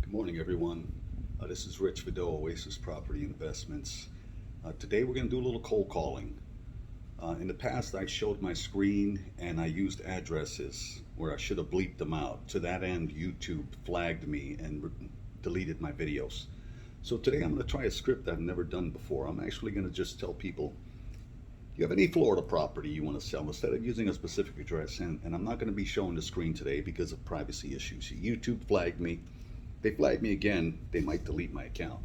Good morning, everyone. This is Rich Vidot, Oasis Property Investments. Today we're going to do a little cold calling. In the past, I showed my screen and I used addresses where I should have bleeped them out. To that end, YouTube flagged me and deleted my videos. So today I'm going to try a script I've never done before. I'm actually going to just tell people, you have any Florida property you want to sell, instead of using a specific address. And I'm not going to be showing the screen today because of privacy issues. YouTube flagged me. They flag me again, they might delete my account.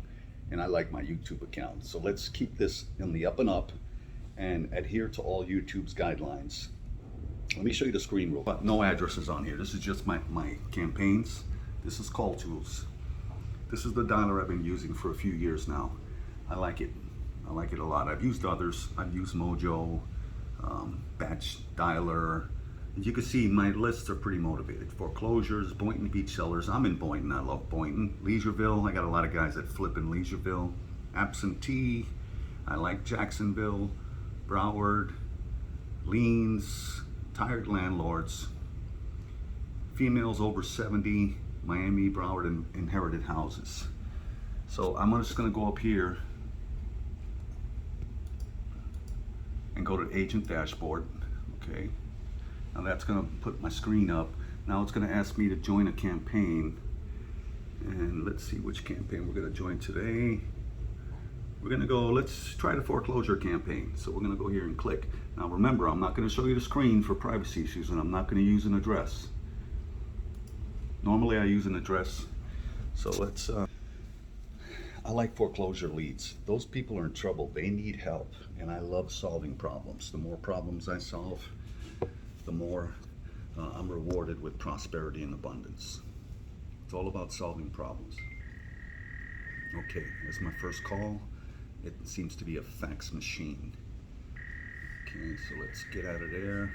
And I like my YouTube account. So let's keep this in the up and up and adhere to all YouTube's guidelines. Let me show you the screen real quick. No addresses on here. This is just my campaigns. This is Call Tools. This is the dialer I've been using for a few years now. I like it. I like it a lot. I've used others. I've used Mojo, Batch Dialer. As you can see, my lists are pretty motivated. Foreclosures, Boynton Beach sellers. I'm in Boynton. I love Boynton. Leisureville. I got a lot of guys that flip in Leisureville. Absentee. I like Jacksonville. Broward. Liens. Tired landlords. Females over 70. Miami, Broward, and inherited houses. So I'm just going to go up here and go to Agent Dashboard. Okay. Now that's going to put my screen up. Now it's going to ask me to join a campaign. And let's see which campaign we're going to join today. We're going to go, let's try the foreclosure campaign. So we're going to go here and click. Now remember, I'm not going to show you the screen for privacy issues, and I'm not going to use an address. Normally I use an address. So let's, I like foreclosure leads. Those people are in trouble. They need help. And I love solving problems. The more problems I solve, the more I'm rewarded with prosperity and abundance. It's all about solving problems. Okay, here's my first call. It seems to be a fax machine. Okay, so let's get out of there.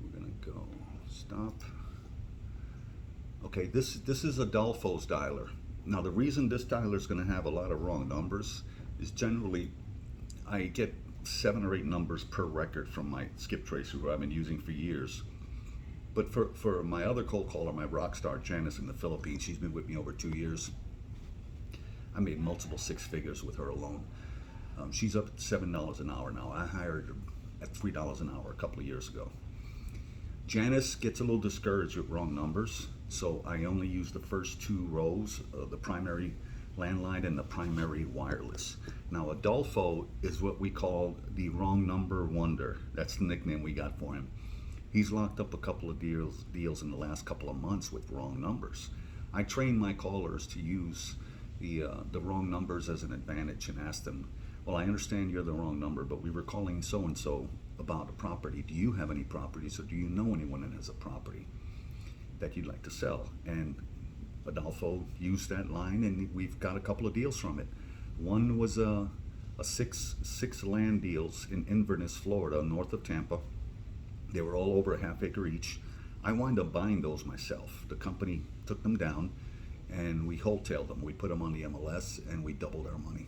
We're gonna go stop. Okay, this is Adolfo's dialer. Now the reason this dialer is gonna have a lot of wrong numbers is generally I get 7 or 8 numbers per record from my skip tracer who I've been using for years. But for my other cold caller, my rock star Janice in the Philippines, she's been with me over 2 years. I made multiple 6 figures with her alone. She's up at $7 an hour now. I hired her at $3 an hour a couple of years ago. Janice gets a little discouraged with wrong numbers, so I only use the first 2 rows, the primary landline and the primary wireless. Now Adolfo is what we call the wrong number wonder. That's the nickname we got for him. He's locked up a couple of deals in the last couple of months with wrong numbers. I train my callers to use the wrong numbers as an advantage and ask them, well, I understand you're the wrong number, but we were calling so-and-so about a property. Do you have any properties, or do you know anyone that has a property that you'd like to sell? And Adolfo used that line, and we've got a couple of deals from it. One was a six land deals in Inverness, Florida, north of Tampa. They were all over a half acre each. I wound up buying those myself. The company took them down, and we wholetailed them. We put them on the MLS, and we doubled our money.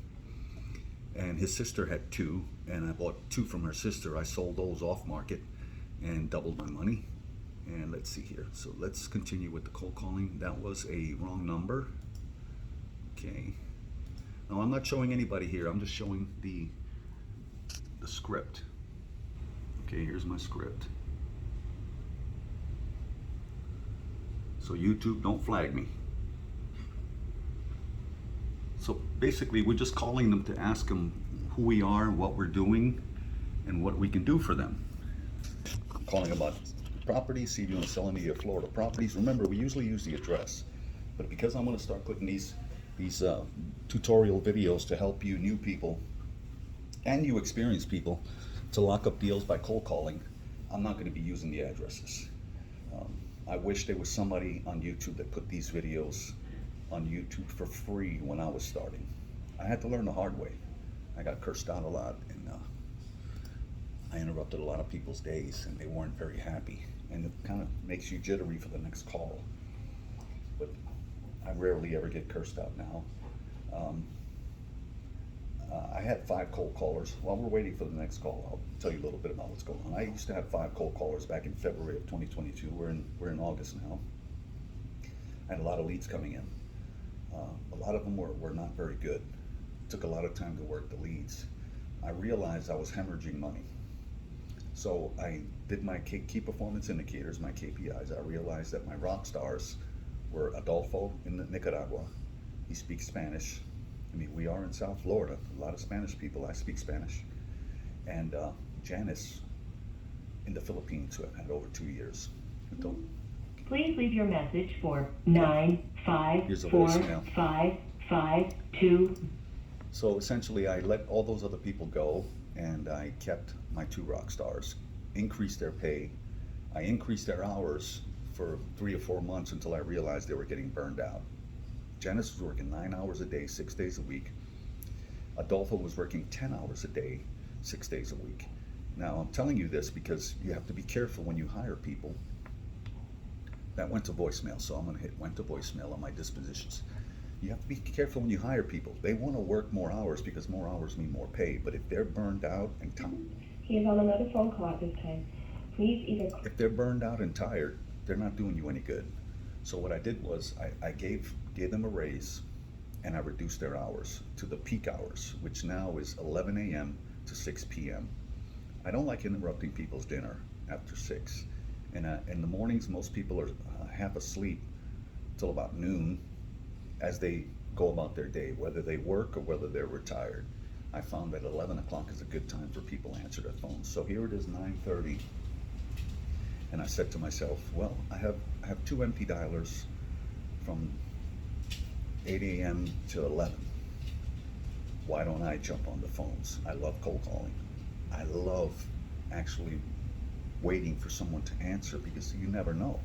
And his sister had 2, and I bought 2 from her sister. I sold those off market and doubled my money. And let's see here. So let's continue with the cold calling. That was a wrong number. Okay. Now I'm not showing anybody here. I'm just showing the script. Okay, here's my script. So YouTube, don't flag me. So basically, we're just calling them to ask them who we are, what we're doing, and what we can do for them. I'm calling about properties, see if you want to sell any of your Florida properties. Remember, we usually use the address, but because I'm going to start putting these tutorial videos to help you new people and you experienced people to lock up deals by cold calling, I'm not going to be using the addresses. I wish there was somebody on YouTube that put these videos on YouTube for free when I was starting. I had to learn the hard way. I got cursed out a lot, and I interrupted a lot of people's days, and they weren't very happy. And it kind of makes you jittery for the next call. But I rarely ever get cursed out now. I had 5 cold callers. While we're waiting for the next call, I'll tell you a little bit about what's going on. I used to have 5 cold callers back in February of 2022. We're in August now. I had a lot of leads coming in. A lot of them were not very good. It took a lot of time to work the leads. I realized I was hemorrhaging money. So I did my key performance indicators, my KPIs. I realized that my rock stars were Adolfo in Nicaragua. He speaks Spanish. I mean, we are in South Florida, a lot of Spanish people. I speak Spanish. And Janice in the Philippines, who I've had over 2 years. Please leave your message for Here's a voicemail. 954-552. So essentially, I let all those other people go, and I kept my 2 rock stars, increased their pay. I increased their hours for 3 or 4 months until I realized they were getting burned out. Janice was working 9 hours a day, 6 days a week. Adolfo was working 10 hours a day, 6 days a week. Now, I'm telling you this because you have to be careful when you hire people. That went to voicemail, so I'm going to hit went to voicemail on my dispositions. You have to be careful when you hire people. They want to work more hours because more hours mean more pay. But if they're burned out and tired, He is on another phone call at this time. Please either. If they're burned out and tired, they're not doing you any good. So what I did was I gave them a raise, and I reduced their hours to the peak hours, which now is 11 a.m. to 6 p.m. I don't like interrupting people's dinner after 6. And in the mornings, most people are half asleep till about noon as they go about their day, whether they work or whether they're retired. I found that 11 o'clock is a good time for people to answer their phones. So here it is, 9:30, and I said to myself, well, I have 2 empty dialers from 8 a.m. to 11. Why don't I jump on the phones? I love cold calling. I love actually waiting for someone to answer because you never know.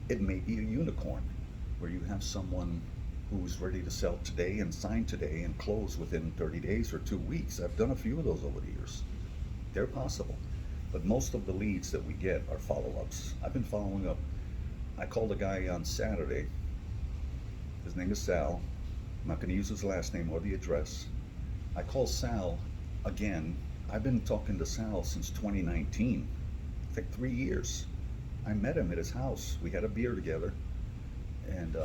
It may be a unicorn where you have someone who's ready to sell today and sign today and close within 30 days or 2 weeks. I've done a few of those over the years. They're possible. But most of the leads that we get are follow-ups. I've been following up. I called a guy on Saturday. His name is Sal. I'm not going to use his last name or the address. I called Sal again. I've been talking to Sal since 2019. I think 3 years. I met him at his house. We had a beer together. And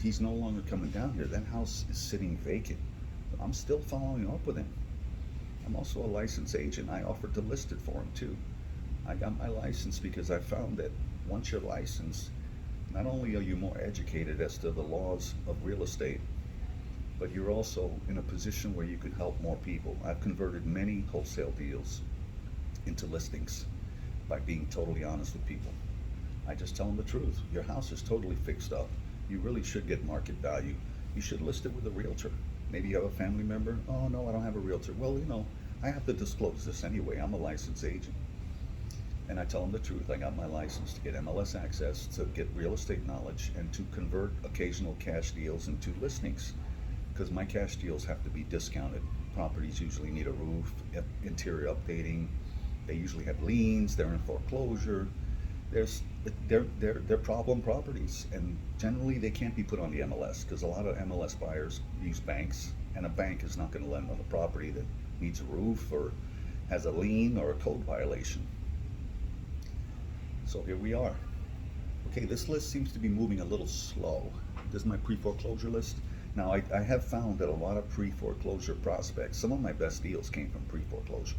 he's no longer coming down here. That house is sitting vacant. I'm still following up with him. I'm also a licensed agent. I offered to list it for him too. I got my license because I found that once you're licensed, not only are you more educated as to the laws of real estate, but you're also in a position where you can help more people. I've converted many wholesale deals into listings by being totally honest with people. I just tell them the truth. Your house is totally fixed up. You really should get market value. You should list it with a realtor. Maybe you have a family member. Oh no, I don't have a realtor. Well, I have to disclose this anyway. I'm a licensed agent. And I tell them the truth. I got my license to get MLS access, to get real estate knowledge, and to convert occasional cash deals into listings. Because my cash deals have to be discounted. Properties usually need a roof, interior updating. They usually have liens. They're in foreclosure. They're problem properties, and generally they can't be put on the MLS because a lot of MLS buyers use banks, and a bank is not going to lend on a property that needs a roof or has a lien or a code violation. So here we are. Okay, this list seems to be moving a little slow. This is my pre-foreclosure list. Now I have found that a lot of pre-foreclosure prospects, some of my best deals came from pre-foreclosure.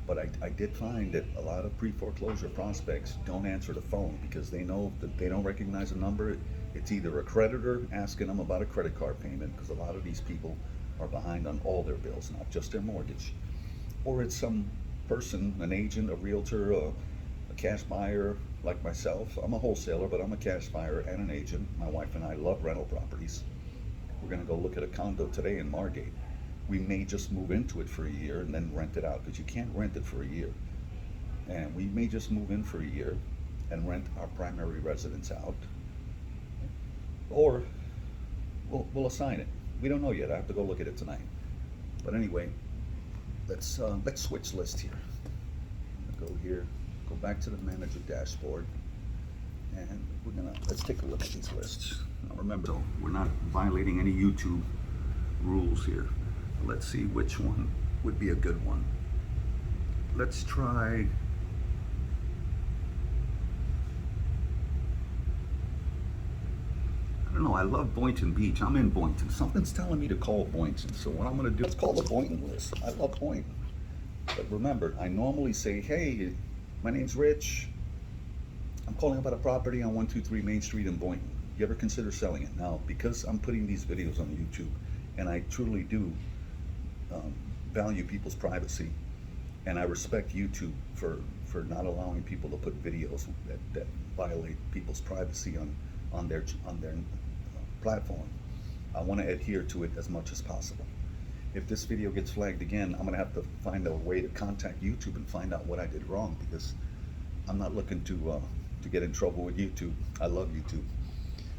But I did find that a lot of pre-foreclosure prospects don't answer the phone because they know that they don't recognize a number. It's either a creditor asking them about a credit card payment, because a lot of these people are behind on all their bills, not just their mortgage. Or it's some person, an agent, a realtor, a cash buyer like myself. I'm a wholesaler, but I'm a cash buyer and an agent. My wife and I love rental properties. We're going to go look at a condo today in Margate. We may just move into it for a year and then rent it out, because you can't rent it for a year. And we may just move in for a year and rent our primary residence out, or we'll assign it. We don't know yet. I have to go look at it tonight. But anyway, let's switch list here. Go here, go back to the manager dashboard, and let's take a look at these lists. Now remember, so we're not violating any YouTube rules here. Let's see which one would be a good one. Let's try don't know, I love Boynton Beach. I'm in Boynton. Something's telling me to call Boynton. So what I'm gonna do is call the Boynton list. I love Boynton. But remember, I normally say, hey, my name's Rich. I'm calling about a property on 123 Main Street in Boynton. You ever consider selling it? Now, because I'm putting these videos on YouTube, and I truly do value people's privacy, and I respect YouTube for not allowing people to put videos that violate people's privacy on their platform. I want to adhere to it as much as possible. If this video gets flagged again, I'm going to have to find a way to contact YouTube and find out what I did wrong, because I'm not looking to get in trouble with YouTube. I love YouTube.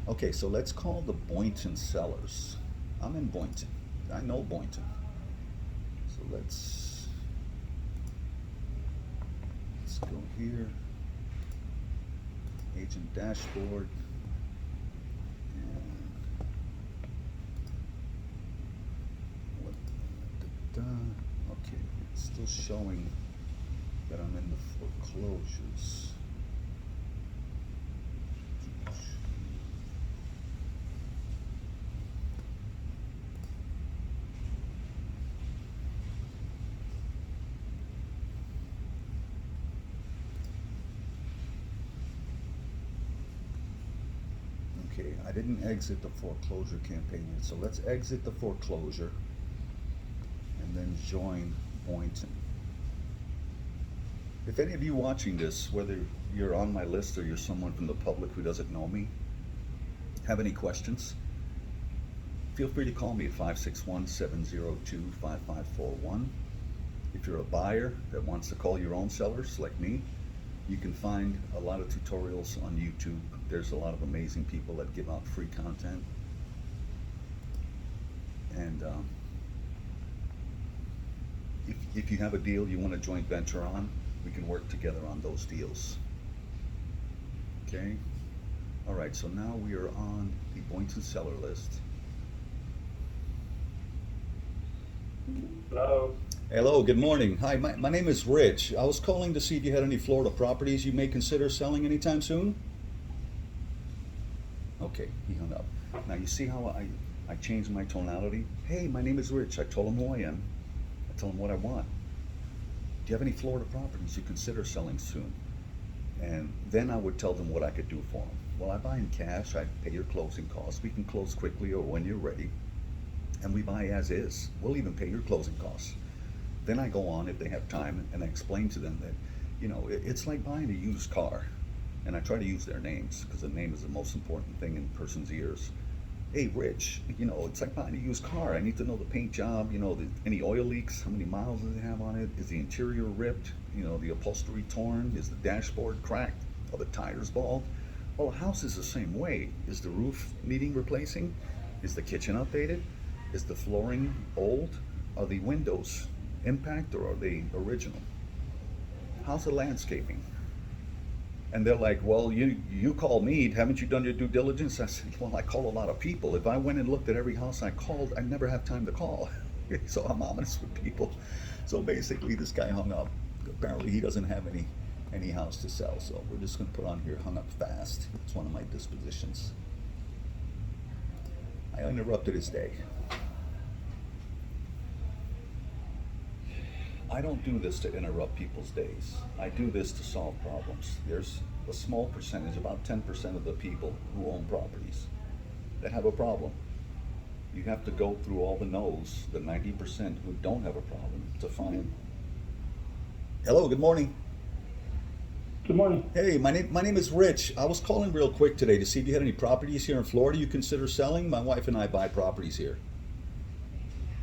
Okay, so let's call the Boynton sellers. I'm in Boynton. I know Boynton. So let's go here. Agent dashboard. Okay, it's still showing that I'm in the foreclosures. Okay, I didn't exit the foreclosure campaign yet, so let's exit the foreclosure and then join Boynton. If any of you watching this, whether you're on my list or you're someone from the public who doesn't know me, have any questions, feel free to call me at 561-702-5541. If you're a buyer that wants to call your own sellers like me, you can find a lot of tutorials on YouTube. There's a lot of amazing people that give out free content. And if you have a deal you want to joint venture on, we can work together on those deals. Okay? All right, so now we are on the Boynton seller list. Hello. Hello, good morning. Hi, my name is Rich. I was calling to see if you had any Florida properties you may consider selling anytime soon. Okay, he hung up. Now you see how I changed my tonality? Hey, my name is Rich. I told him who I am. I told him what I want. Do you have any Florida properties you consider selling soon? And then I would tell them what I could do for them. Well, I buy in cash. I pay your closing costs. We can close quickly or when you're ready. And we buy as is. We'll even pay your closing costs. Then I go on, if they have time, and I explain to them that, you know, it's like buying a used car. And I try to use their names, because the name is the most important thing in a person's ears. Hey, Rich, you know, it's like buying a used car. I need to know the paint job, you know, any oil leaks, how many miles does it have on it? Is the interior ripped? You know, the upholstery torn? Is the dashboard cracked? Are the tires bald? Well, a house is the same way. Is the roof needing replacing? Is the kitchen updated? Is the flooring old? Are the windows impact or are they original? How's the landscaping? And they're like, well, you call me, haven't you done your due diligence? I said, well, I call a lot of people. If I went and looked at every house I called, I'd never have time to call. So I'm honest with people. So basically this guy hung up. Apparently he doesn't have any house to sell. So we're just gonna put on here, hung up fast. It's one of my dispositions. I interrupted his day. I don't do this to interrupt people's days. I do this to solve problems. There's a small percentage, about 10% of the people who own properties that have a problem. You have to go through all the no's, the 90% who don't have a problem, to find. Hello, good morning. Good morning. Hey, my name is Rich. I was calling real quick today to see if you had any properties here in Florida you consider selling. My wife and I buy properties here.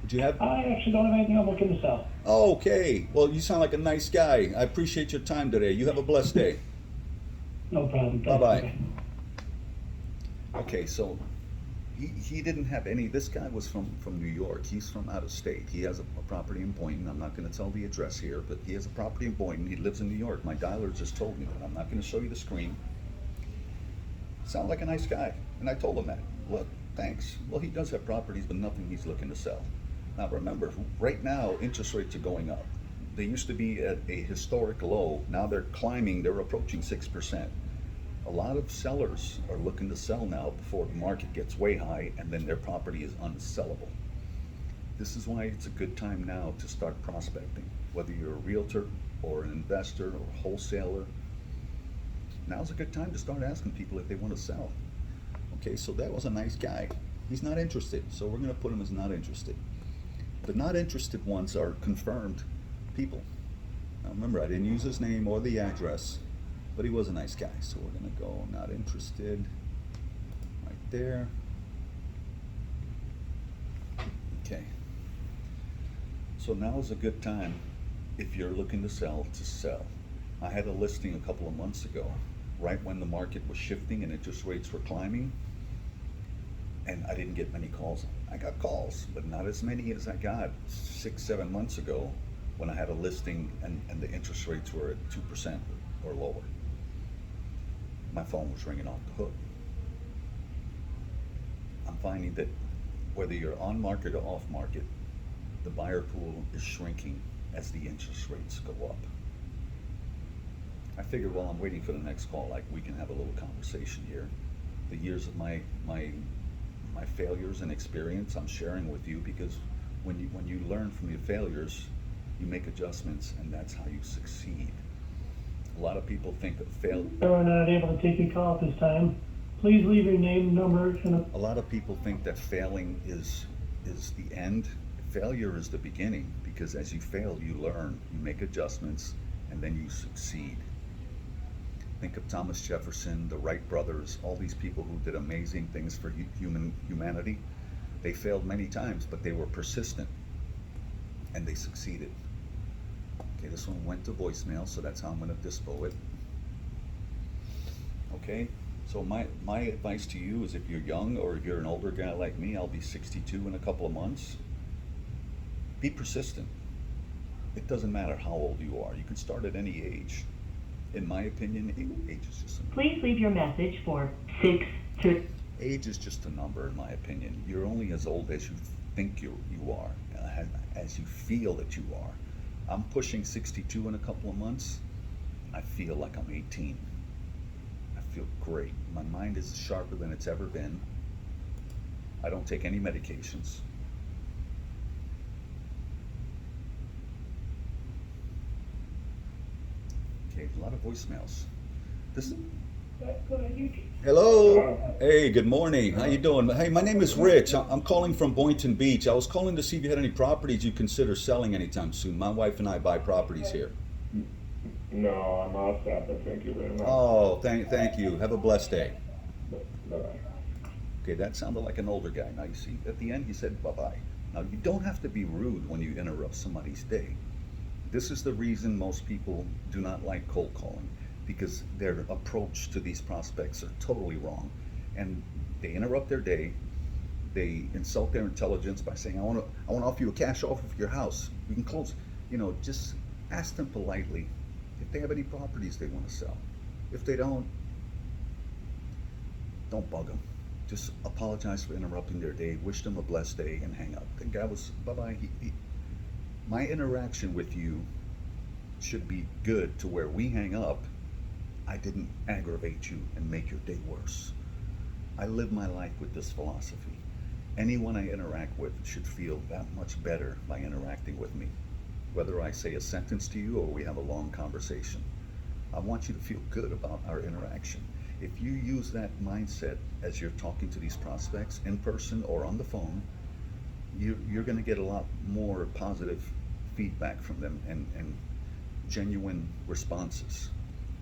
Would you have? I actually don't have anything I'm looking to sell. Okay. Well, you sound like a nice guy. I appreciate your time today. You have a blessed day. No problem. Bye-bye. Okay, so he didn't have any. This guy was from New York. He's from out of state. He has a property in Boynton. I'm not going to tell the address here, but he has a property in Boynton. He lives in New York. My dialer just told me that. I'm not going to show you the screen. Sound like a nice guy. And I told him that. Look, thanks. Well, he does have properties, but nothing he's looking to sell. Now remember, right now, interest rates are going up. They used to be at a historic low. Now they're climbing. They're approaching 6%. A lot of sellers are looking to sell now before the market gets way high and then their property is unsellable. This is why it's a good time now to start prospecting. Whether you're a realtor or an investor or a wholesaler, now's a good time to start asking people if they want to sell. Okay, so that was a nice guy. He's not interested, so we're going to put him as not interested. The not interested ones are confirmed people. Now remember, I didn't use his name or the address, but he was a nice guy. So we're going to go not interested right there. Okay. So now is a good time if you're looking to sell. I had a listing a couple of months ago, right when the market was shifting and interest rates were climbing, and I didn't get many calls. I got calls, but not as many as I got 6-7 months ago when I had a listing and the interest rates were at 2% or lower. My phone was ringing off the hook. I'm finding that whether you're on market or off market, the buyer pool is shrinking as the interest rates go up. I figured while I'm waiting for the next call, like, we can have a little conversation here. The years of my failures and experience I'm sharing with you, because when you learn from your failures, you make adjustments, and that's how you succeed. A lot of people think that We're not able to take your call at this time. Please leave your name, number, and a lot of people think that failing is the end. Failure is the beginning, because as you fail, you learn, you make adjustments, and then you succeed. Think of Thomas Jefferson, the Wright brothers, all these people who did amazing things for humanity. They failed many times, but they were persistent, and they succeeded. Okay, this one went to voicemail, so that's how I'm going to dispo it. Okay, so my advice to you is, if you're young or if you're an older guy like me, I'll be 62 in a couple of months. Be persistent. It doesn't matter how old you are. You can start at any age. In my opinion, age is just a number. Please leave your message for 6-2. Age is just a number, in my opinion. You're only as old as you think you are, as you feel that you are. I'm pushing 62 in a couple of months. I feel like I'm 18. I feel great. My mind is sharper than it's ever been. I don't take any medications. Okay, a lot of voicemails. Hello. Hey, good morning. How you doing? Hey, my name is Rich. I'm calling from Boynton Beach. I was calling to see if you had any properties you consider selling anytime soon. My wife and I buy properties here. No, I'm all set, but thank you very much. Oh, thank you. Have a blessed day. Bye-bye. Okay, that sounded like an older guy. Now you see, at the end he said bye-bye. Now you don't have to be rude when you interrupt somebody's day. This is the reason most people do not like cold calling, because their approach to these prospects are totally wrong. And they interrupt their day, they insult their intelligence by saying, I want to offer you a cash offer for your house. We can close. Just ask them politely if they have any properties they want to sell. If they don't bug them. Just apologize for interrupting their day, wish them a blessed day, and hang up. The guy was, bye-bye. My interaction with you should be good to where we hang up. I didn't aggravate you and make your day worse. I live my life with this philosophy. Anyone I interact with should feel that much better by interacting with me, whether I say a sentence to you or we have a long conversation. I want you to feel good about our interaction. If you use that mindset as you're talking to these prospects in person or on the phone, you're going to get a lot more positive feedback from them and genuine responses.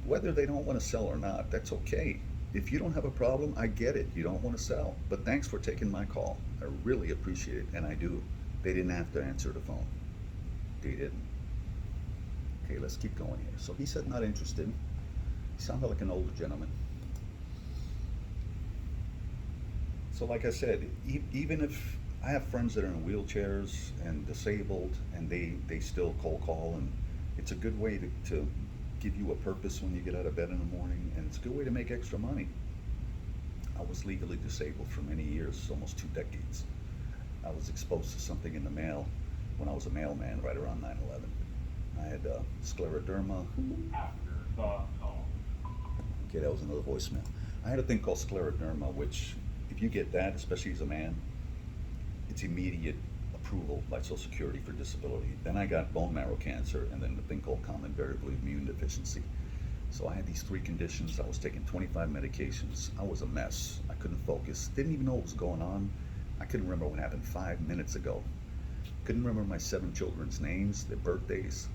Whether they don't want to sell or not, that's okay. If you don't have a problem, I get it. You don't want to sell. But thanks for taking my call. I really appreciate it, and I do. They didn't have to answer the phone. They didn't. Okay, let's keep going here. So he said not interested. He sounded like an older gentleman. So like I said, even if I have friends that are in wheelchairs and disabled, and they still cold call, and it's a good way to give you a purpose when you get out of bed in the morning, and it's a good way to make extra money. I was legally disabled for many years, almost 2 decades. I was exposed to something in the mail when I was a mailman right around 9/11. I had scleroderma. Okay, that was another voicemail. I had a thing called scleroderma, which, if you get that, especially as a man, it's immediate approval by Social Security for disability. Then I got bone marrow cancer, and then the thing called common variable immune deficiency. So I had these 3 conditions. I was taking 25 medications. I was a mess. I couldn't focus. Didn't even know what was going on. I couldn't remember what happened 5 minutes ago. Couldn't remember my 7 children's names, their birthdays.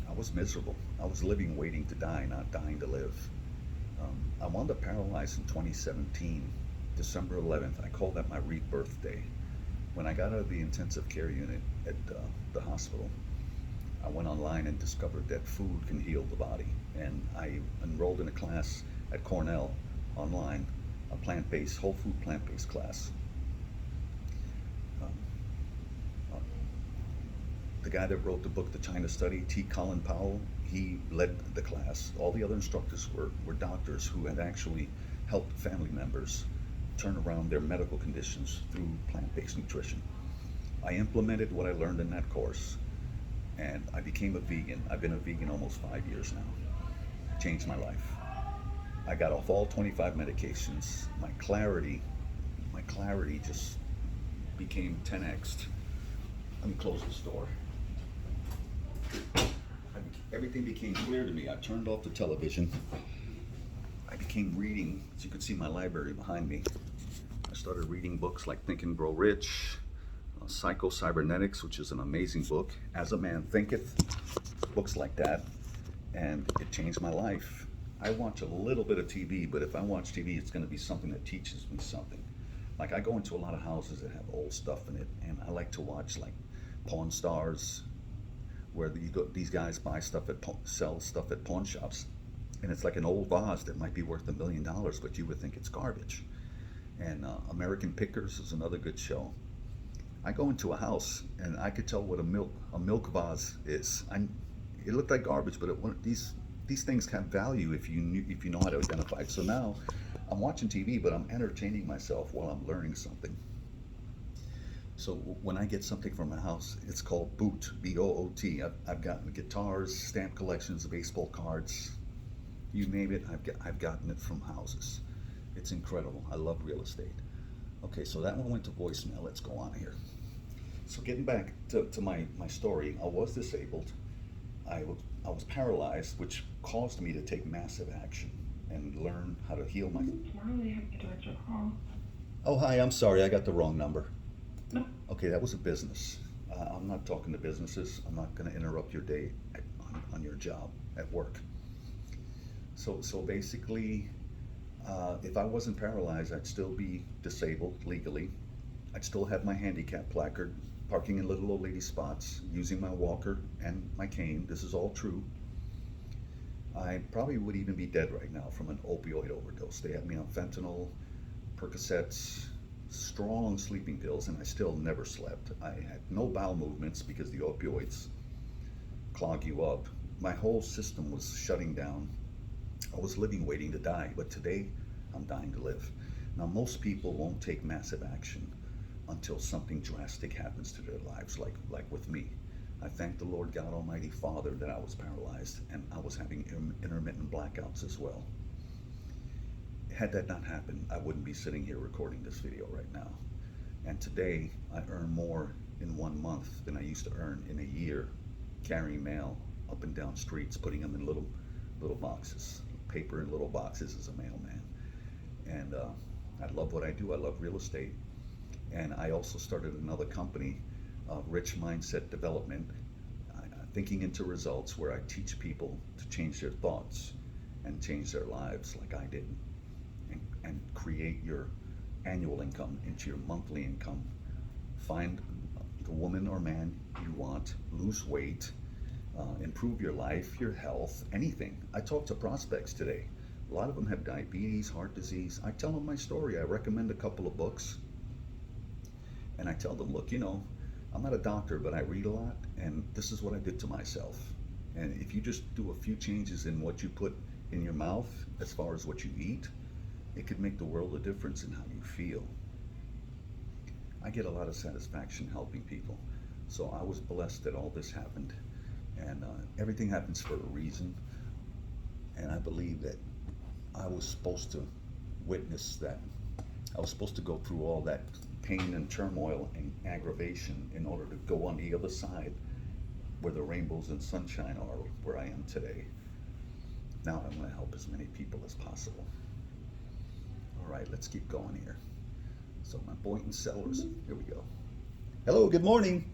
I was miserable. I was living waiting to die, not dying to live. I wound up paralyzed in 2017, December 11th. I call that my rebirth day. When I got out of the intensive care unit at the hospital, I went online and discovered that food can heal the body. And I enrolled in a class at Cornell online, a plant-based, whole food plant-based class. The guy that wrote the book, The China Study, T. Colin Powell, he led the class. All the other instructors were doctors who had actually helped family members turn around their medical conditions through plant-based nutrition. I implemented what I learned in that course, and I became a vegan. I've been a vegan almost 5 years now. Changed my life. I got off all 25 medications. My clarity just became 10x'd. Let me close this door. Everything became clear to me. I turned off the television. I became reading. As you can see my library behind me. I started reading books like Think and Grow Rich, Psycho-Cybernetics, which is an amazing book, As a Man Thinketh, books like that, and it changed my life. I watch a little bit of TV, but if I watch TV, it's going to be something that teaches me something. Like, I go into a lot of houses that have old stuff in it, and I like to watch like Pawn Stars, where these guys buy stuff sell stuff at pawn shops, and it's like an old vase that might be worth $1 million, but you would think it's garbage. And American Pickers is another good show. I go into a house and I could tell what a milk vase is. It looked like garbage, but these things have value if you know how to identify it. So now I'm watching TV, but I'm entertaining myself while I'm learning something. So when I get something from my house, it's called Boot, B-O-O-T. I've gotten guitars, stamp collections, baseball cards, you name it. I've gotten it from houses. It's incredible. I love real estate. Okay, so that one went to voicemail. Let's go on here. So getting back to my story, I was disabled. I was paralyzed, which caused me to take massive action and learn how to heal my... Normally have to direct your call. Oh, hi, I'm sorry, I got the wrong number. No. Okay, that was a business. I'm not talking to businesses. I'm not going to interrupt your day on your job at work. So basically, if I wasn't paralyzed, I'd still be disabled legally. I'd still have my handicap placard, parking in little old lady spots, using my walker and my cane. This is all true. I probably would even be dead right now from an opioid overdose. They had me on fentanyl, Percocets, strong sleeping pills, and I still never slept. I had no bowel movements because the opioids clog you up. My whole system was shutting down. I was living waiting to die, but today I'm dying to live. Now, most people won't take massive action until something drastic happens to their lives, like with me. I thank the Lord God Almighty Father that I was paralyzed and I was having intermittent blackouts as well. Had that not happened, I wouldn't be sitting here recording this video right now. And today, I earn more in 1 month than I used to earn in a year carrying mail up and down streets, putting them in little boxes, paper in little boxes as a mailman. And I love what I do. I love real estate. And I also started another company, Rich Mindset Development, thinking into results, where I teach people to change their thoughts and change their lives like I did. And create your annual income into your monthly income. Find the woman or man you want, lose weight, improve your life, your health, anything. I talk to prospects today. A lot of them have diabetes, heart disease. I tell them my story. I recommend a couple of books. And I tell them, look, I'm not a doctor, but I read a lot, and this is what I did to myself. And if you just do a few changes in what you put in your mouth, as far as what you eat, it could make the world a difference in how you feel. I get a lot of satisfaction helping people. So I was blessed that all this happened. And everything happens for a reason. And I believe that I was supposed to witness that. I was supposed to go through all that pain and turmoil and aggravation in order to go on the other side where the rainbows and sunshine are, where I am today. Now I'm going to help as many people as possible. All right, let's keep going here. So my Boynton Cellars, here we go. Hello, good morning.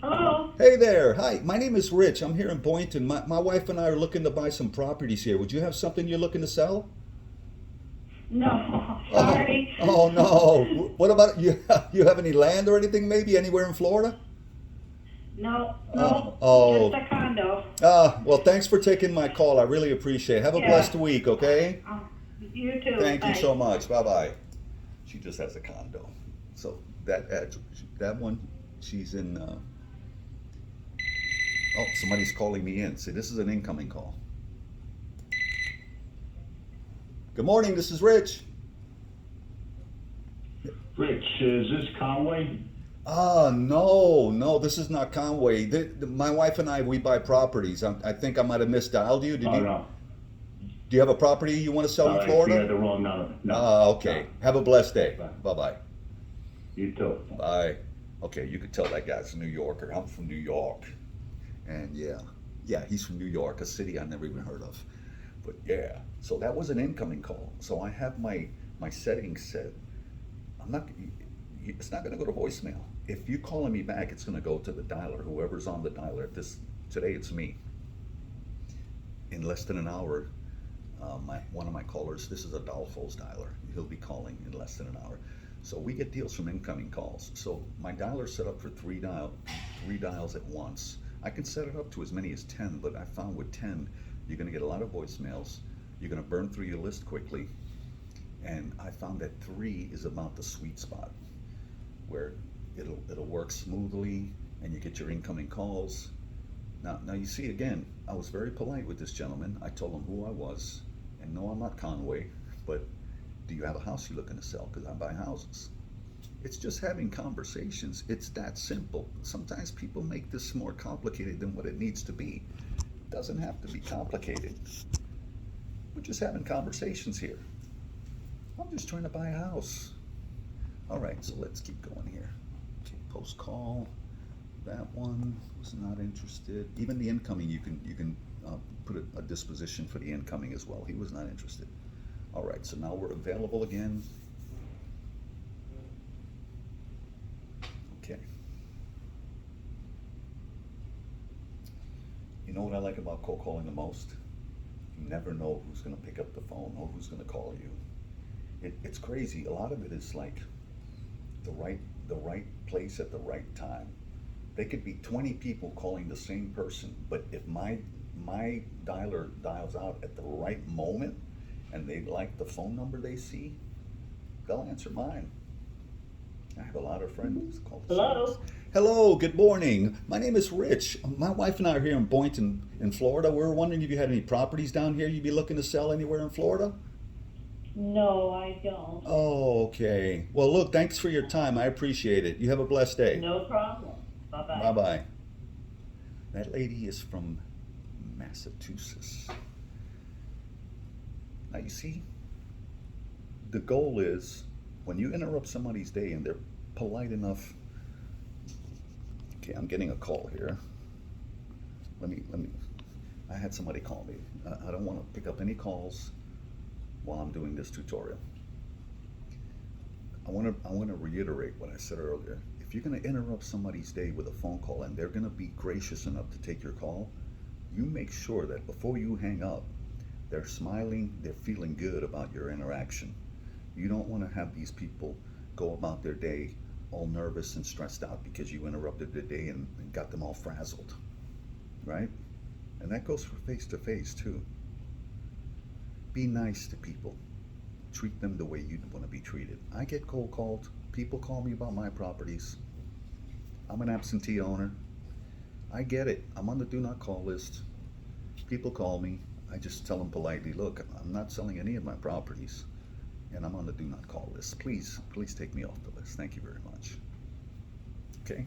Hello. Hey there, hi, my name is Rich. I'm here in Boynton. My wife and I are looking to buy some properties here. Would you have something you're looking to sell? No, sorry. Oh, no. What about you? You have any land or anything maybe anywhere in Florida? No, oh. just a condo. Well, thanks for taking my call. I really appreciate it. Have a Yeah. blessed week, okay? You too. Thank you Bye. so much. Bye-bye. She just has a condo. So that one, she's in, oh, somebody's calling me in. See, this is an incoming call. Good morning, this is Rich. Rich, is this Conway? No, this is not Conway. My wife and I, we buy properties. I think I might have misdialed you. No. Do you have a property you want to sell in You had Florida? the wrong number. No. Okay. Have a blessed day. Bye. Bye-bye. You too. Bye. Okay, you could tell that guy's a New Yorker. I'm from New York. And yeah, he's from New York, a city I never even heard of. But yeah, so that was an incoming call. So I have my settings set. It's not going to go to voicemail. If you're calling me back, it's going to go to the dialer, whoever's on the dialer. Today it's me. In less than an hour, one of my callers, this is Adolfo's dialer. He'll be calling in less than an hour. So we get deals from incoming calls. So my dialer's set up for three dials at once. I can set it up to as many as 10, but I found with 10, you're going to get a lot of voicemails. You're going to burn through your list quickly. And I found that 3 is about the sweet spot where it'll work smoothly and you get your incoming calls. Now you see, again, I was very polite with this gentleman. I told him who I was, and no, I'm not Conway, but do you have a house you're looking to sell? Because I buy houses. It's just having conversations. It's that simple. Sometimes people make this more complicated than what it needs to be. It doesn't have to be complicated. We're just having conversations here. I'm just trying to buy a house. All right, so let's keep going here. Okay, post call. That one was not interested. Even the incoming, you can put a disposition for the incoming as well. He was not interested. All right, so now we're available again. Okay. You know what I like about cold calling the most? You never know who's going to pick up the phone or who's going to call you. It's crazy. A lot of it is like the right place at the right time. They could be 20 people calling the same person, but if my dialer dials out at the right moment and they like the phone number they see, they'll answer mine. I have a lot of friends called. Hello. Hello, good morning. My name is Rich. My wife and I are here in Boynton, in Florida. We were wondering if you had any properties down here you'd be looking to sell anywhere in Florida? No, I don't. Oh, okay. Well, look, thanks for your time. I appreciate it. You have a blessed day. No problem. Bye-bye. Bye-bye. That lady is from Massachusetts. Now, you see, the goal is when you interrupt somebody's day and they're polite enough. Okay, I'm getting a call here. Let me. I had somebody call me. I don't want to pick up any calls while I'm doing this tutorial. I want to reiterate what I said earlier. If you're going to interrupt somebody's day with a phone call and they're going to be gracious enough to take your call, you make sure that before you hang up, they're smiling, they're feeling good about your interaction. You don't want to have these people go about their day all nervous and stressed out because you interrupted their day and got them all frazzled, right? And that goes for face-to-face too. Be nice to people. Treat them the way you'd want to be treated. I get cold called. People call me about my properties. I'm an absentee owner. I get it. I'm on the do not call list. People call me. I just tell them politely, look, I'm not selling any of my properties and I'm on the do not call list. Please take me off the list. Thank you very much. Okay,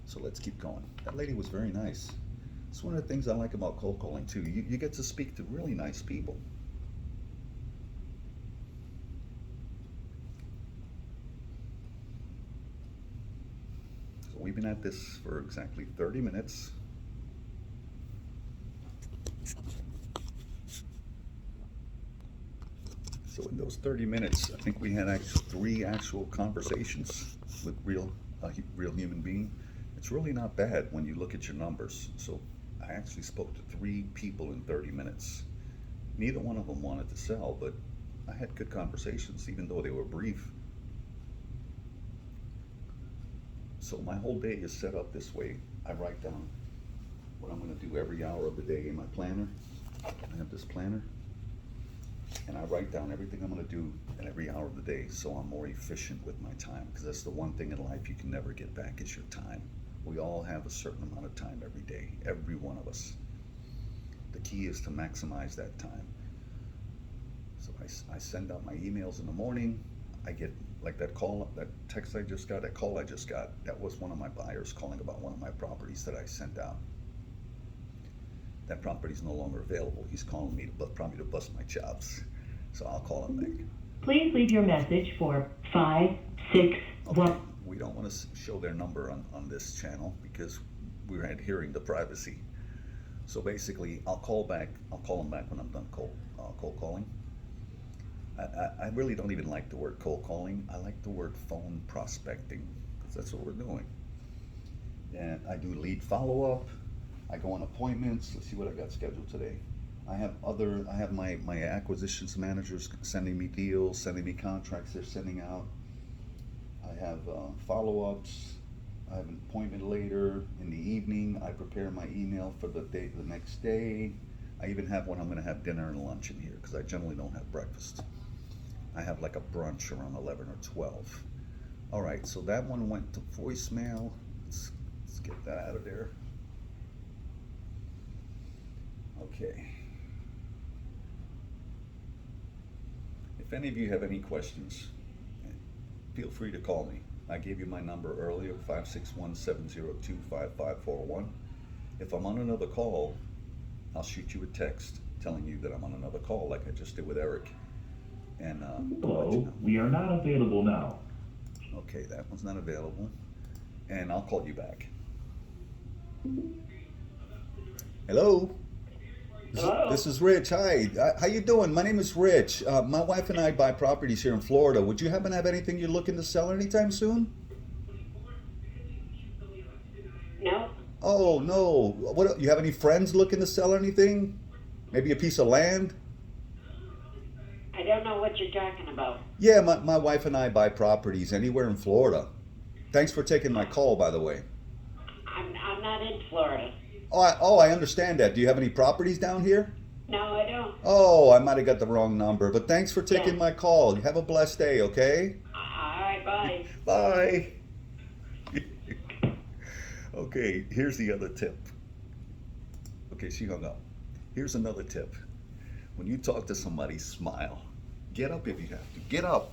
so let's keep going. That lady was very nice. It's one of the things I like about cold calling too. You get to speak to really nice people. we've been at this for exactly 30 minutes. So in those 30 minutes, I think we had three actual conversations with real human being. It's really not bad when you look at your numbers. So I actually spoke to 3 people in 30 minutes. Neither one of them wanted to sell, but I had good conversations, even though they were brief. So my whole day is set up this way. I write down what I'm going to do every hour of the day in my planner. I have this planner, and I write down everything I'm going to do in every hour of the day, so I'm more efficient with my time, because that's the one thing in life you can never get back is your time. We all have a certain amount of time every day, every one of us. The key is to maximize that time. So I send out my emails in the morning. I get like that call, that text I just got, that call I just got, that was one of my buyers calling about one of my properties that I sent out. That property's no longer available. He's calling me probably to bust my chops. So I'll call him back. Please leave your message for 561. Okay. We don't want to show their number on this channel because we're adhering to privacy. So basically, I'll call him back when I'm done cold calling. I really don't even like the word cold calling. I like the word phone prospecting, because that's what we're doing. And I do lead follow-up. I go on appointments. Let's see what I got scheduled today. I have my acquisitions managers sending me deals, sending me contracts they're sending out. I have follow-ups. I have an appointment later in the evening. I prepare my email for the next day. I even have when I'm going to have dinner and lunch in here, because I generally don't have breakfast. I have like a brunch around 11 or 12. All right, so that one went to voicemail. Let's get that out of there. Okay. If any of you have any questions, feel free to call me. I gave you my number earlier, 561-702-5541. If I'm on another call, I'll shoot you a text telling you that I'm on another call, like I just did with Eric. And Hello, we are not available now. okay, that one's not available. And I'll call you back. Hello? Hello? This is Rich. Hi. How you doing? My name is Rich. My wife and I buy properties here in Florida. Would you happen to have anything you're looking to sell anytime soon? No, Oh, no. What? You have any friends looking to sell anything? Maybe a piece of land? I don't know what you're talking about. Yeah, my wife and I buy properties anywhere in Florida. Thanks for taking my call, by the way. I'm not in Florida. I understand that. Do you have any properties down here? No, I don't. Oh, I might have got the wrong number, but thanks for taking Yeah. my call. You have a blessed day, okay? All right, bye. Bye. Okay, here's the other tip. Okay, she hung up. Here's another tip. When you talk to somebody, smile. Get up if you have to. Get up.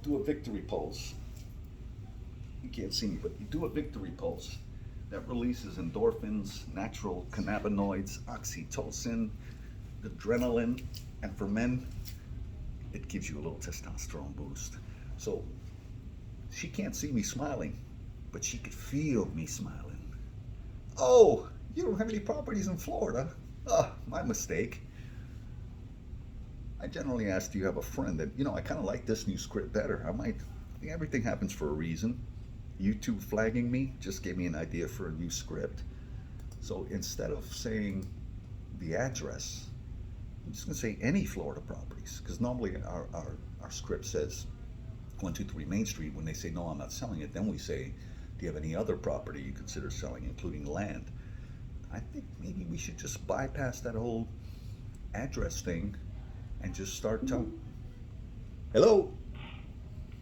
Do a victory pose. You can't see me, but you do a victory pose. That releases endorphins, natural cannabinoids, oxytocin, adrenaline, and for men, it gives you a little testosterone boost. So she can't see me smiling, but she could feel me smiling. Oh, you don't have any properties in Florida? My mistake. I generally ask, do you have a friend that, I kind of like this new script better. I think everything happens for a reason. YouTube flagging me just gave me an idea for a new script. So instead of saying the address, I'm just going to say any Florida properties, because normally our script says 123 Main Street. When they say, no, I'm not selling it, then we say, do you have any other property you consider selling, including land? I think maybe we should just bypass that whole address thing and just start telling. Hello?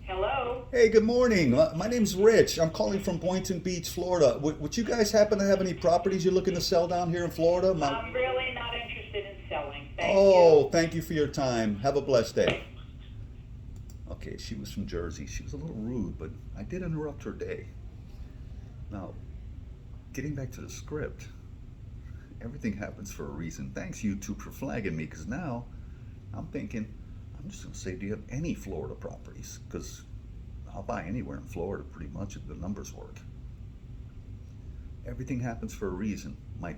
Hello? Hey, good morning. My name's Rich. I'm calling from Boynton Beach, Florida. Would you guys happen to have any properties you're looking to sell down here in Florida? I'm really not interested in selling. Thank Oh, thank you for your time. Have a blessed day. Okay, she was from Jersey. She was a little rude, but I did interrupt her day. Now, getting back to the script, everything happens for a reason. Thanks, YouTube, for flagging me, because now I'm thinking, I'm just going to say, do you have any Florida properties? Because I'll buy anywhere in Florida pretty much if the numbers work. Everything happens for a reason. My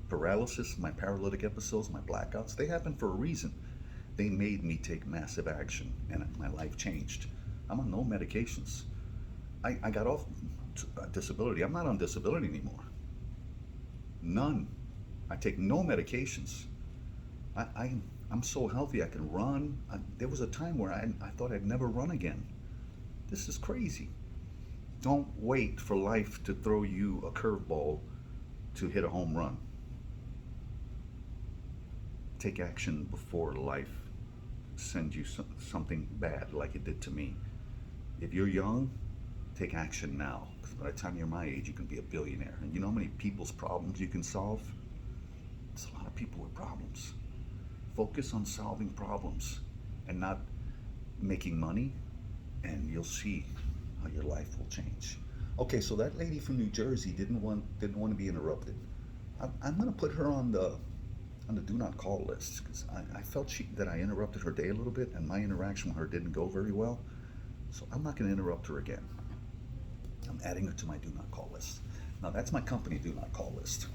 paralysis, my paralytic episodes, my blackouts, they happen for a reason. They made me take massive action, and my life changed. I'm on no medications. I got off disability. I'm not on disability anymore. None. I take no medications. I'm so healthy I can run. There was a time where I thought I'd never run again. This is crazy. Don't wait for life to throw you a curveball to hit a home run. Take action before life sends you something bad like it did to me. If you're young, take action now. Because by the time you're my age, you can be a billionaire. And you know how many people's problems you can solve? There's a lot of people with problems. Focus on solving problems and not making money, and you'll see how your life will change. Okay, so that lady from New Jersey didn't want to be interrupted. I'm going to put her on the do not call list because I felt that I interrupted her day a little bit, and my interaction with her didn't go very well. So I'm not going to interrupt her again. I'm adding her to my do not call list. Now that's my company do not call list.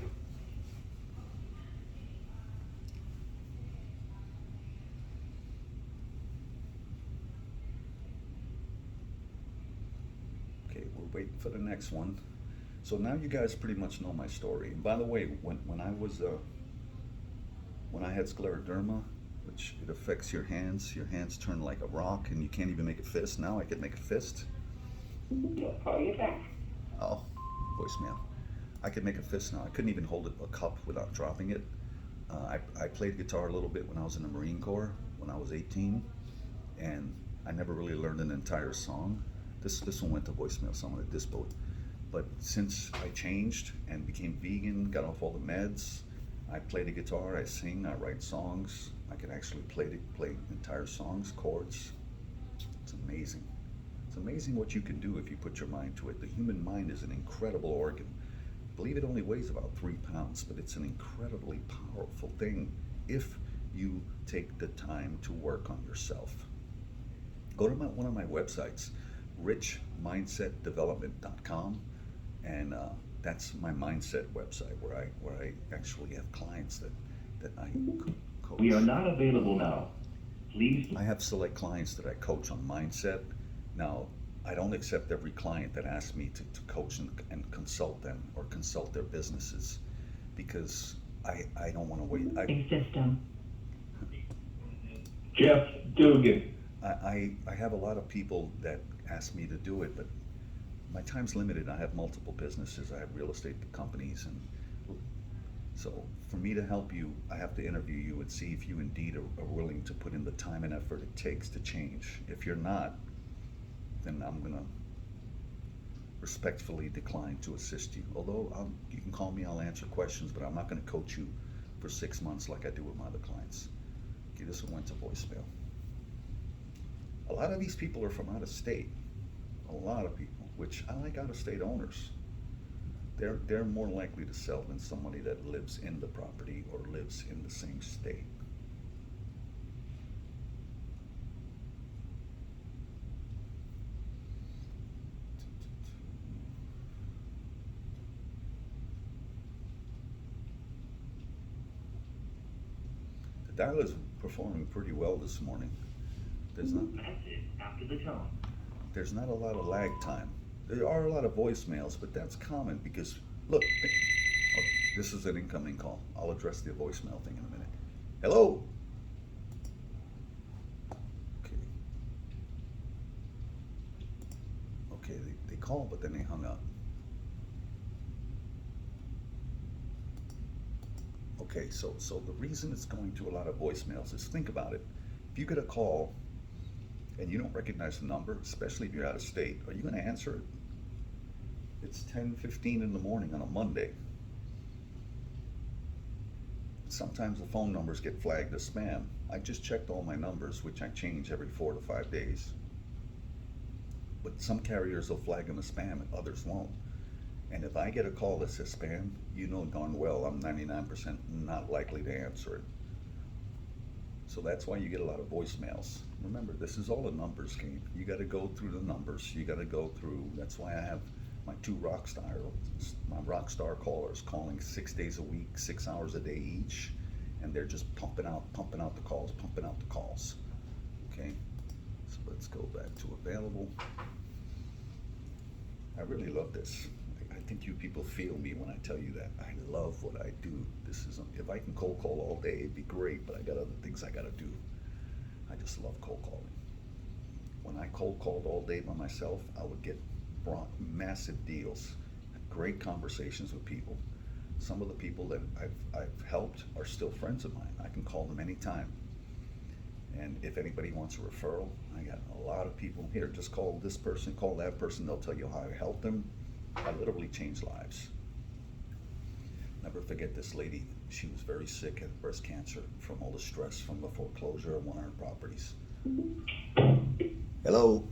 Okay, we're waiting for the next one. So now you guys pretty much know my story. And by the way, when I had scleroderma, which it affects your hands turn like a rock and you can't even make a fist. Now I can make a fist. They'll call you back. Oh, voicemail. I could make a fist now. I couldn't even hold a cup without dropping it. I played guitar a little bit when I was in the Marine Corps, when I was 18, and I never really learned an entire song. This one went to voicemail, so I'm gonna dispo it. But since I changed and became vegan, got off all the meds, I play the guitar, I sing, I write songs. I can actually play entire songs, chords. It's amazing. It's amazing what you can do if you put your mind to it. The human mind is an incredible organ. I believe it only weighs about 3 pounds, but it's an incredibly powerful thing if you take the time to work on yourself. Go to one of my websites, richmindsetdevelopment.com, and that's my mindset website where I actually have clients that I coach. We are not available now. Please. I have select clients that I coach on mindset. Now, I don't accept every client that asks me to coach and consult them or consult their businesses because I don't want to wait. System. Jeff Dugan. I have a lot of people that ask me to do it, but my time's limited. I have multiple businesses. I have real estate companies, and so for me to help you, I have to interview you and see if you indeed are willing to put in the time and effort it takes to change. If you're not, then I'm gonna respectfully decline to assist you. Although you can call me, I'll answer questions, but I'm not gonna coach you for 6 months like I do with my other clients. Okay, this one went to voicemail. A lot of these people are from out of state. A lot of people, which I like out of state owners. They're more likely to sell than somebody that lives in the property or lives in the same state. The dial is performing pretty well this morning. Message after the tone. There's not a lot of lag time. There are a lot of voicemails, but that's common because, look, oh, this is an incoming call. I'll address the voicemail thing in a minute. Hello? Okay. Okay, they called, but then they hung up. Okay, so the reason it's going to a lot of voicemails is, think about it. If you get a call and you don't recognize the number, especially if you're out of state, are you going to answer it? It's 10:15 in the morning on a Monday. Sometimes the phone numbers get flagged as spam. I just checked all my numbers, which I change every 4 to 5 days. But some carriers will flag them as spam and others won't. And if I get a call that says spam, you know darn well I'm 99% not likely to answer it. So that's why you get a lot of voicemails. Remember, this is all a numbers game. You got to go through the numbers. You got to go through. That's why I have my my rock star callers calling 6 days a week, 6 hours a day each, and they're just pumping out the calls. Okay, so let's go back to available. I really love this. I think you people feel me when I tell you that. I love what I do. If I can cold call all day, it'd be great, but I got other things I gotta do. I just love cold calling. When I cold called all day by myself, I would get massive deals, great conversations with people. Some of the people that I've helped are still friends of mine. I can call them anytime. And if anybody wants a referral, I got a lot of people here. Just call this person, call that person. They'll tell you how I helped them. I literally changed lives. Never forget this lady. She was very sick, had breast cancer from all the stress from the foreclosure of one of her properties. Hello.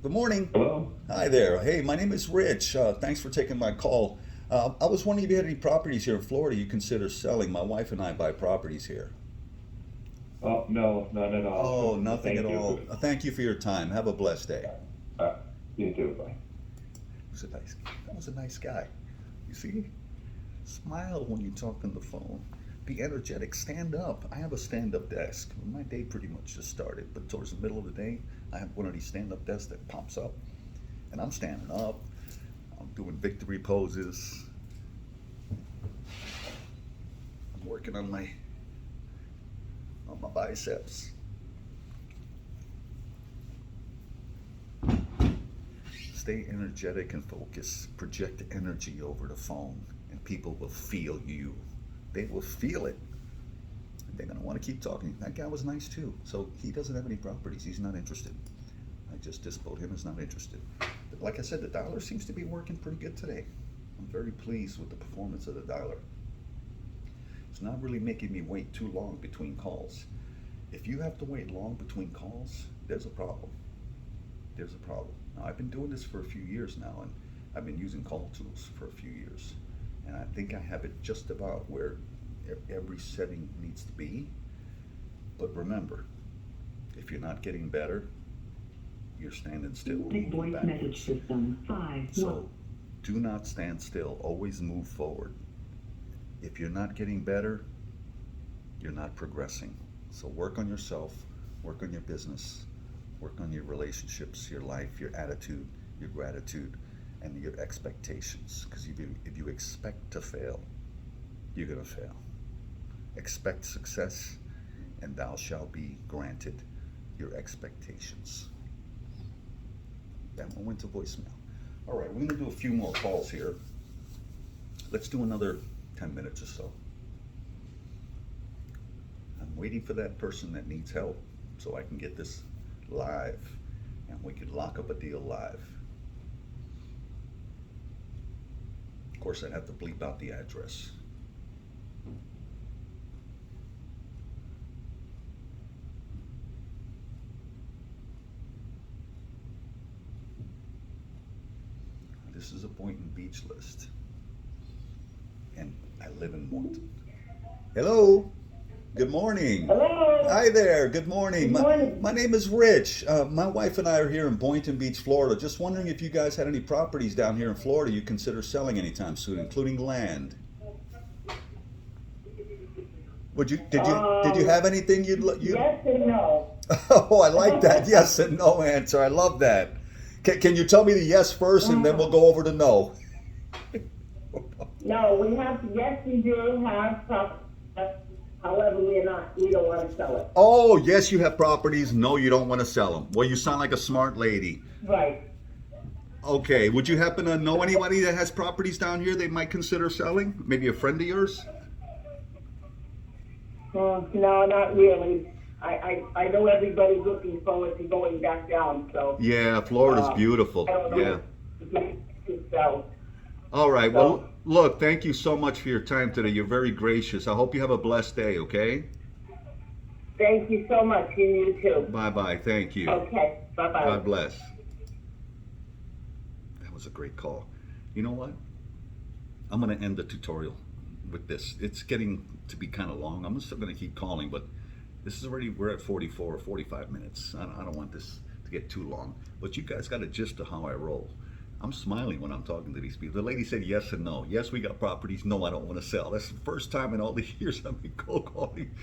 Good morning. Hello? Hi there. Hey, my name is Rich. Thanks for taking my call. I was wondering if you had any properties here in Florida you consider selling. My wife and I buy properties here. Oh, no, none at all. Oh, nothing Thank at you. all. Thank you for your time. Have a blessed day. You too, bye. That was a nice guy. You see? Smile when you talk on the phone. Be energetic. Stand up. I have a stand-up desk. My day pretty much just started, but towards the middle of the day, I have one of these stand-up desks that pops up, and I'm standing up. I'm doing victory poses. I'm working on my biceps. Stay energetic and focus. Project energy over the phone, and people will feel you. They will feel it. They're going to want to keep talking. That guy was nice too. So he doesn't have any properties. He's not interested. I just disposed him as not interested. But like I said, the dialer seems to be working pretty good today. I'm very pleased with the performance of the dialer. It's not really making me wait too long between calls. If you have to wait long between calls, there's a problem. There's a problem. Now, I've been doing this for a few years now, and I've been using call tools for a few years. And I think I have it just about where every setting needs to be. But remember, if you're not getting better, you're standing still. Big voice message system 5. So do not stand still. Always move forward. If you're not getting better, you're not progressing. So work on yourself, work on your business, work on your relationships, your life, your attitude, your gratitude, and your expectations. Because if you expect to fail, you're going to fail. Expect success, and thou shalt be granted your expectations. That one went to voicemail. All right, we're going to do a few more calls here. Let's do another 10 minutes or so. I'm waiting for that person that needs help so I can get this live and we can lock up a deal live. Of course, I'd have to bleep out the address. This is a Boynton Beach list. And I live in Boynton. Hello. Good morning. Hello. Hi there. Good morning. Good morning. My name is Rich. My wife and I are here in Boynton Beach, Florida. Just wondering if you guys had any properties down here in Florida you consider selling anytime soon, including land. Did you have anything you'd Yes and no. Oh, I like that yes and no answer. I love that. Can you tell me the yes first, and then we'll go over to no? No, yes, we do have property. However, we don't want to sell it. Oh, yes, you have properties. No, you don't want to sell them. Well, you sound like a smart lady. Right. Okay, would you happen to know anybody that has properties down here they might consider selling? Maybe a friend of yours? No, not really. I know everybody's looking forward to going back down, so. Yeah, Florida's beautiful. I don't know Yeah. to sell. All right, well, look, thank you so much for your time today. You're very gracious. I hope you have a blessed day, okay? Thank you so much. You too. Bye-bye. Thank you. Okay. Bye-bye. God bless. That was a great call. You know what? I'm going to end the tutorial with this. It's getting to be kind of long. I'm still going to keep calling, but we're at 44 or 45 minutes. I don't want this to get too long. But you guys got a gist of how I roll. I'm smiling when I'm talking to these people. The lady said yes and no. Yes, we got properties. No, I don't want to sell. That's the first time in all the years I've been cold calling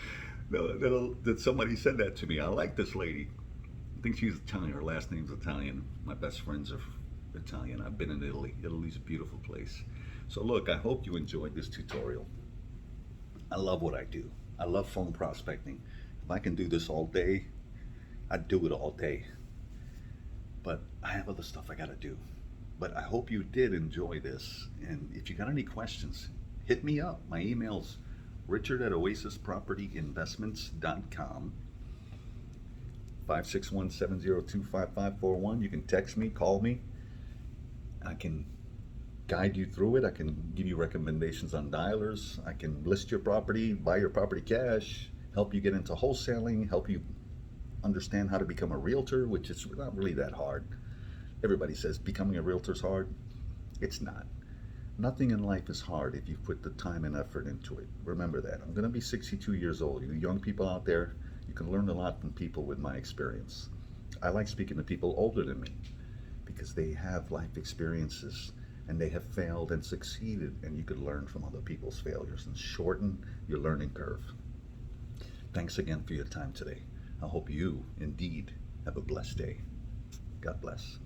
that somebody said that to me. I like this lady. I think she's Italian. Her last name's Italian. My best friends are Italian. I've been in Italy. Italy's a beautiful place. So look, I hope you enjoyed this tutorial. I love what I do. I love phone prospecting. If I can do this all day, I'd do it all day. But I have other stuff I gotta do. But I hope you did enjoy this. And if you got any questions, hit me up. My email's richard@oasispropertyinvestments.com. 561-702-5541. You can text me, call me. I can guide you through it. I can give you recommendations on dialers. I can list your property, buy your property cash, help you get into wholesaling, help you understand how to become a realtor, which is not really that hard. Everybody says becoming a realtor is hard. It's not. Nothing in life is hard if you put the time and effort into it. Remember that. I'm going to be 62 years old. You young people out there, you can learn a lot from people with my experience. I like speaking to people older than me because they have life experiences and they have failed and succeeded, and you could learn from other people's failures and shorten your learning curve. Thanks again for your time today. I hope you indeed have a blessed day. God bless.